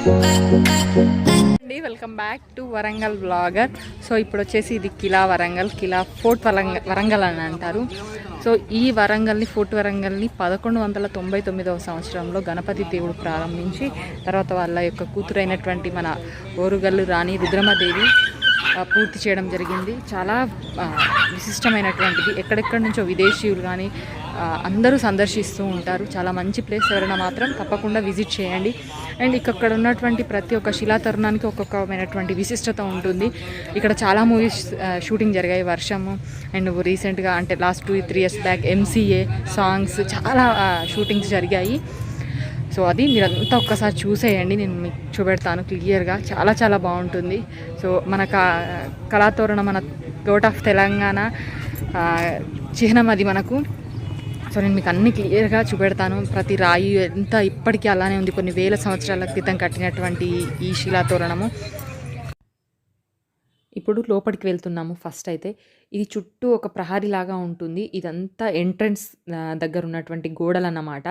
అండి welcome back to Warangal blogger. So ఇప్పుడు వచ్చేసి ఇది కిలా వరంగల్, కిలా ఫోర్ట్ వరంగల్ అని అంటారు. సో ఈ వరంగల్ని, ఫోర్ట్ వరంగల్ని 1199వ సంవత్సరంలో గణపతి దేవుడు ప్రారంభించి తర్వాత వాళ్ళ యొక్క కూతురైనటువంటి మన ఓరుగల్లు రాణి రుద్రమదేవి పూర్తి చేయడం జరిగింది. చాలా విశిష్టమైనటువంటిది. ఎక్కడెక్కడి నుంచో విదేశీయులు కానీ అందరూ సందర్శిస్తూ ఉంటారు. చాలా మంచి ప్లేస్. ఎవరైనా మాత్రం తప్పకుండా విజిట్ చేయండి. అండ్ ఇక్కడ ఉన్నటువంటి ప్రతి ఒక్క శిలాతరుణానికి ఒక్కొక్కమైనటువంటి విశిష్టత ఉంటుంది. ఇక్కడ చాలా మూవీస్ షూటింగ్ జరిగాయి. వర్షము అండ్ రీసెంట్గా అంటే last 2-3 years back MCA songs చాలా షూటింగ్స్ జరిగాయి. సో అది మీరంతా ఒక్కసారి చూసేయండి. నేను మీకు చూపెడతాను క్లియర్గా. చాలా చాలా బాగుంటుంది. సో మన కళాతోరణ, మన గౌట్ ఆఫ్ తెలంగాణ చిహ్నం అది మనకు. సో నేను మీకు అన్ని క్లియర్గా చూపెడతాను. ప్రతి రాయి ఎంత ఇప్పటికీ అలానే ఉంది. కొన్ని వేల సంవత్సరాల క్రితం కట్టినటువంటి ఈ శిలాతోరణము. ఇప్పుడు లోపలికి వెళ్తున్నాము. ఫస్ట్ అయితే ఇది చుట్టూ ఒక ప్రహరీ లాగా ఉంటుంది. ఇదంతా ఎంట్రన్స్ దగ్గర ఉన్నటువంటి గోడలు అన్నమాట.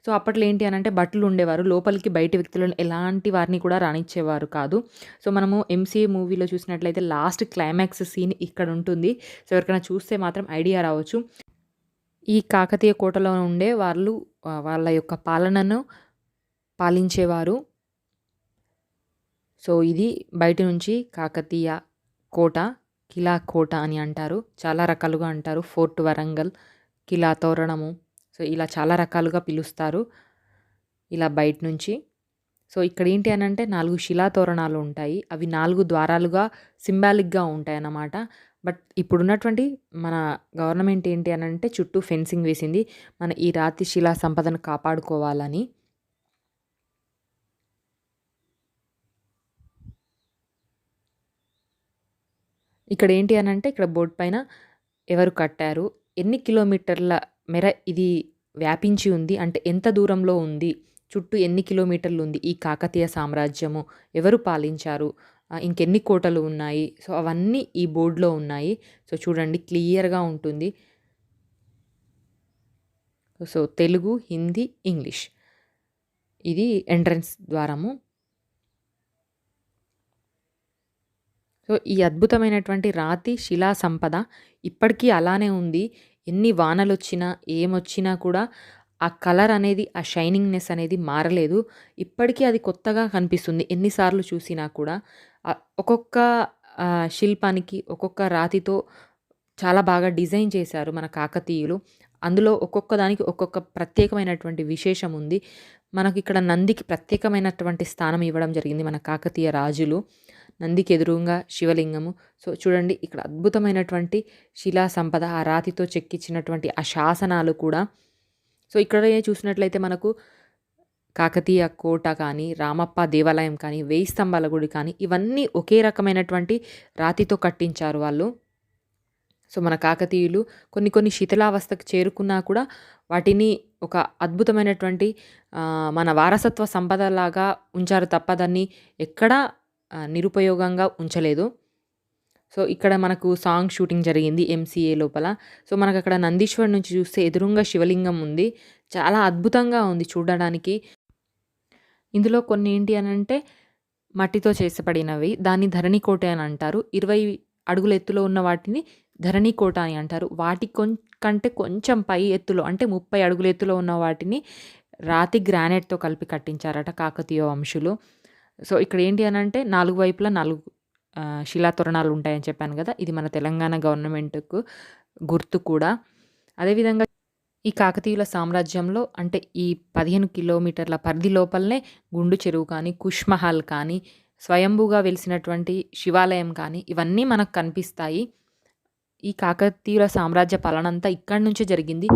సో అప్పట్లో ఏంటి అని అంటే బట్టలు ఉండేవారు. లోపలికి బయట వ్యక్తులను ఎలాంటి వారిని కూడా రానిచ్చేవారు కాదు. సో మనము MCA మూవీలో చూసినట్లయితే లాస్ట్ క్లైమాక్స్ సీన్ ఇక్కడ ఉంటుంది. సో ఎవరికైనా చూస్తే మాత్రం ఐడియా రావచ్చు. ఈ కాకతీయ కోటలో ఉండే వాళ్ళు వాళ్ళ యొక్క పాలనను పాలించేవారు. సో ఇది బయట నుంచి కాకతీయ కోట, కిలా కోట అని అంటారు. చాలా రకాలుగా అంటారు. ఫోర్ట్ వరంగల్, కిలా తోరణము. సో ఇలా చాలా రకాలుగా పిలుస్తారు ఇలా బయట నుంచి. సో ఇక్కడ ఏంటి అని అంటే 4 శిలా తోరణాలు ఉంటాయి. అవి 4 ద్వారాలుగా సింబాలిక్గా ఉంటాయి అన్నమాట. బట్ ఇప్పుడున్నటువంటి మన గవర్నమెంట్ ఏంటి అని అంటే చుట్టూ ఫెన్సింగ్ వేసింది. మన ఈ రాతి శిలా సంపదను కాపాడుకోవాలని. ఇక్కడ ఏంటి అని అంటే ఇక్కడ బోర్డు పైన ఎవరు కట్టారు, ఎన్ని కిలోమీటర్ల మేర ఇది వ్యాపించి ఉంది, అంటే ఎంత దూరంలో ఉంది, చుట్టూ ఎన్ని కిలోమీటర్లు ఉంది ఈ కాకతీయ సామ్రాజ్యము, ఎవరు పాలించారు, ఇంకెన్ని కోటలు ఉన్నాయి. సో అవన్నీ ఈ బోర్డులో ఉన్నాయి. సో చూడండి క్లియర్గా ఉంటుంది. So Telugu, Hindi, English. ఇది ఎంట్రన్స్ ద్వారము. సో ఈ అద్భుతమైనటువంటి రాతి శిలా సంపద ఇప్పటికీ అలానే ఉంది. ఎన్ని వానలొచ్చినా ఏమొచ్చినా కూడా ఆ కలర్ అనేది, ఆ షైనింగ్నెస్ అనేది మారలేదు. ఇప్పటికీ అది కొత్తగా కనిపిస్తుంది ఎన్నిసార్లు చూసినా కూడా. ఒక్కొక్క శిల్పానికి ఒక్కొక్క రాతితో చాలా బాగా డిజైన్ చేశారు మన కాకతీయులు. అందులో ఒక్కొక్క దానికి ఒక్కొక్క ప్రత్యేకమైనటువంటి విశేషం ఉంది. మనకి ఇక్కడ నందికి ప్రత్యేకమైనటువంటి స్థానం ఇవ్వడం జరిగింది మన కాకతీయ రాజులు. నందికి ఎదురుగా శివలింగము. సో చూడండి ఇక్కడ అద్భుతమైనటువంటి శిలా సంపద, ఆ రాతితో చెక్కించినటువంటి ఆ శాసనాలు కూడా. సో ఇక్కడ చూసినట్లయితే మనకు కాకతీయ కోట కానీ, రామప్ప దేవాలయం కానీ, 1000 స్తంభాల గుడి కానీ, ఇవన్నీ ఒకే రకమైనటువంటి రాతితో కట్టించారు వాళ్ళు. సో మన కాకతీయులు కొన్ని కొన్ని శిథిలావస్థకు చేరుకున్నా కూడా వాటిని ఒక అద్భుతమైనటువంటి మన వారసత్వ సంపదలాగా ఉంచారు తప్ప దాన్ని ఎక్కడా నిరుపయోగంగా ఉంచలేదు. సో ఇక్కడ మనకు సాంగ్ షూటింగ్ జరిగింది MCA లోపల. సో మనకు అక్కడ నందీశ్వర్ నుంచి చూస్తే ఎదురుంగా శివలింగం ఉంది. చాలా అద్భుతంగా ఉంది చూడడానికి. ఇందులో కొన్ని ఏంటి అని అంటే మట్టితో చేసబడినవి. దాన్ని ధరణికోట అని అంటారు. 20 అడుగుల ఎత్తులో ఉన్న వాటిని ధరణికోట అని అంటారు. వాటి కంటే కొంచెం పై ఎత్తులో అంటే 30 అడుగుల ఎత్తులో ఉన్న వాటిని రాతి గ్రానైట్తో కలిపి కట్టించారట కాకతీయ వంశులు. సో ఇక్కడ ఏంటి అని అంటే 4 వైపులా 4 శిలాతోరణాలు ఉంటాయని చెప్పాను కదా. ఇది మన తెలంగాణ గవర్నమెంట్కు గుర్తు కూడా. అదేవిధంగా ఈ కాకతీయుల సామ్రాజ్యంలో అంటే ఈ 15 కిలోమీటర్ల పరిధి లోపలనే గుండు చెరువు కానీ, కుష్మహల్ కానీ, స్వయంభూగా వెలిసినటువంటి శివాలయం కానీ ఇవన్నీ మనకు కనిపిస్తాయి. ఈ కాకతీయుల సామ్రాజ్య పాలనంతా ఇక్కడి నుంచే జరిగింది.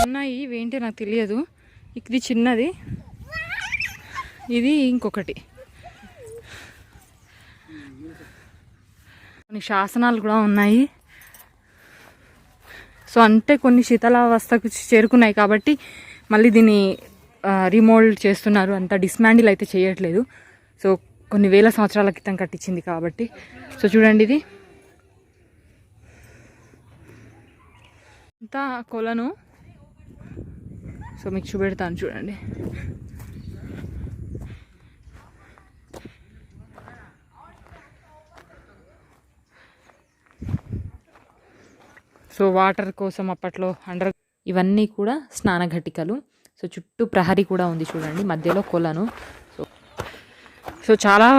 ఉన్నాయి ఇవేంటి నాకు తెలియదు. ఇది చిన్నది, ఇది ఇంకొకటి. కొన్ని శాసనాలు కూడా ఉన్నాయి. సో అంటే కొన్ని శీతలావస్థకు చేరుకున్నాయి కాబట్టి మళ్ళీ దీన్ని రీమోల్డ్ చేస్తున్నారు. అంత డిస్మాండిల్ అయితే చేయట్లేదు. సో కొన్ని వేల సంవత్సరాల క్రితం కట్టించింది కాబట్టి. సో చూడండి, ఇది అంతా కొలను. సో మీకు చూపెడతాను చూడండి. సో వాటర్ కోసం అప్పట్లో ఇవన్నీ కూడా స్నాన ఘటికలు. సో చుట్టూ ప్రహరీ కూడా ఉంది చూడండి, మధ్యలో కొలను. సో చాలా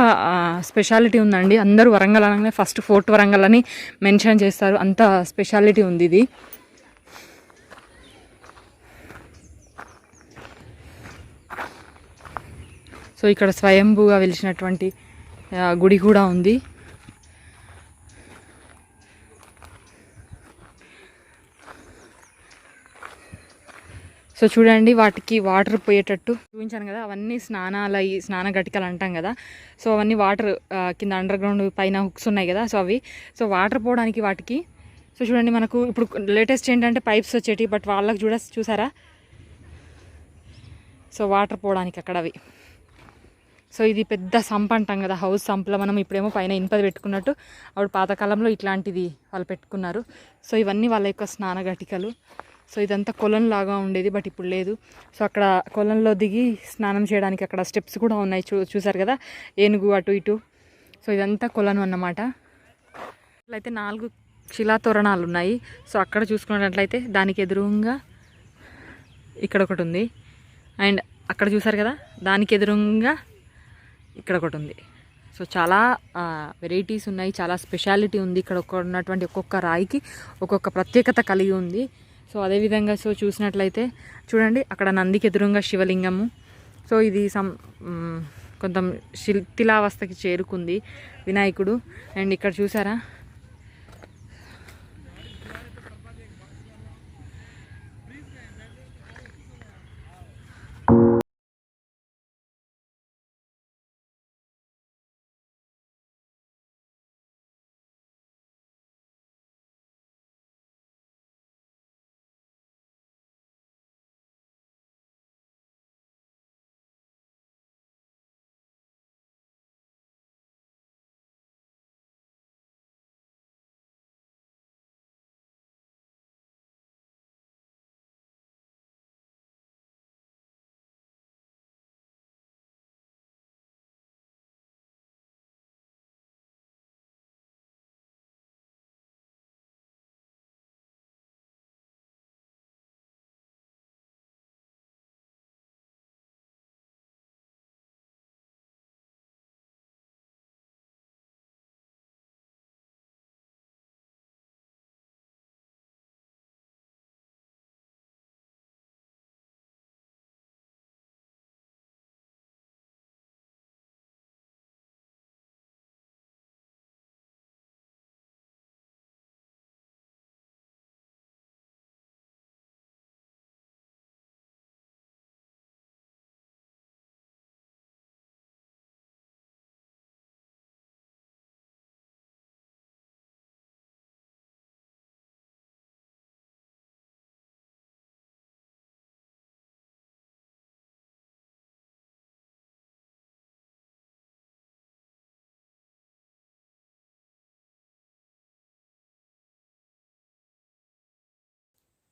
స్పెషాలిటీ ఉందండి. అందరూ వరంగల్ అనగానే ఫస్ట్ ఫోర్ట్ వరంగల్ అని మెన్షన్ చేస్తారు, అంత స్పెషాలిటీ ఉంది ఇది. సో ఇక్కడ స్వయంభూగా వెలిసినటువంటి గుడి కూడా ఉంది. సో చూడండి, వాటికి వాటర్ పోయేటట్టు చూపించాను కదా, అవన్నీ స్నాన ఘటికలు అంటాం కదా. సో అవన్నీ వాటర్ కింద అండర్ గ్రౌండ్ పైన హుక్స్ ఉన్నాయి కదా, సో అవి సో వాటర్ పోవడానికి వాటికి. సో చూడండి, మనకు ఇప్పుడు లేటెస్ట్ ఏంటంటే పైప్స్ వచ్చేటి, బట్ వాళ్ళకి చూసారా, సో వాటర్ పోవడానికి అక్కడ అవి. సో ఇది పెద్ద సంప్ అంటాం కదా, హౌస్ సంప్లో మనం ఇప్పుడేమో పైన ఇనుపది పెట్టుకున్నట్టు, అప్పుడు పాతకాలంలో ఇట్లాంటిది వాళ్ళు పెట్టుకున్నారు. సో ఇవన్నీ వాళ్ళ యొక్క స్నాన ఘటికలు. సో ఇదంతా కొలం లాగా ఉండేది, బట్ ఇప్పుడు లేదు. సో అక్కడ కొలంలో దిగి స్నానం చేయడానికి అక్కడ స్టెప్స్ కూడా ఉన్నాయి, చూసారు కదా, ఏనుగు అటు ఇటు. సో ఇదంతా కొలను అన్నమాట. అయితే 4 శిలాతోరణాలు ఉన్నాయి. సో అక్కడ చూసుకున్నట్లయితే దానికి ఎదురుగా ఇక్కడ ఒకటి ఉంది, అండ్ అక్కడ చూసారు కదా దానికి ఎదురుగా ఇక్కడ ఒకటి ఉంది. సో చాలా వెరైటీస్ ఉన్నాయి, చాలా స్పెషాలిటీ ఉంది. ఇక్కడ ఉన్నటువంటి ఒక్కొక్క రాయికి ఒక్కొక్క ప్రత్యేకత కలిగి ఉంది. సో అదేవిధంగా సో చూసినట్లయితే చూడండి, అక్కడ నందికి ఎదురుగా శివలింగము. సో ఇది కొంచెం శిథిలావస్థకి చేరుకుంది వినాయకుడు. అండ్ ఇక్కడ చూసారా,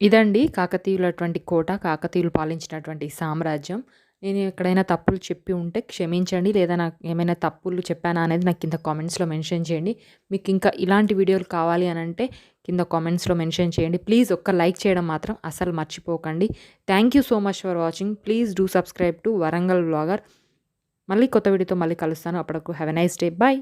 ఇదండి కాకతీయులటువంటి కోట, కాకతీయులు పాలించినటువంటి సామ్రాజ్యం. నేను ఎక్కడైనా తప్పులు చెప్పి ఉంటే క్షమించండి, లేదా నాకు ఏమైనా తప్పులు చెప్పానా అనేది నాకు కింద కామెంట్స్లో మెన్షన్ చేయండి. మీకు ఇంకా ఇలాంటి వీడియోలు కావాలి అని అంటే కింద కామెంట్స్లో మెన్షన్ చేయండి. ప్లీజ్ ఒక్క లైక్ చేయడం మాత్రం అసలు మర్చిపోకండి. Thank you so much for watching. Please do subscribe to Warangal vlogger. మళ్ళీ కొత్త వీడియోతో మళ్ళీ కలుస్తాను. అప్పటికు have a nice day. Bye.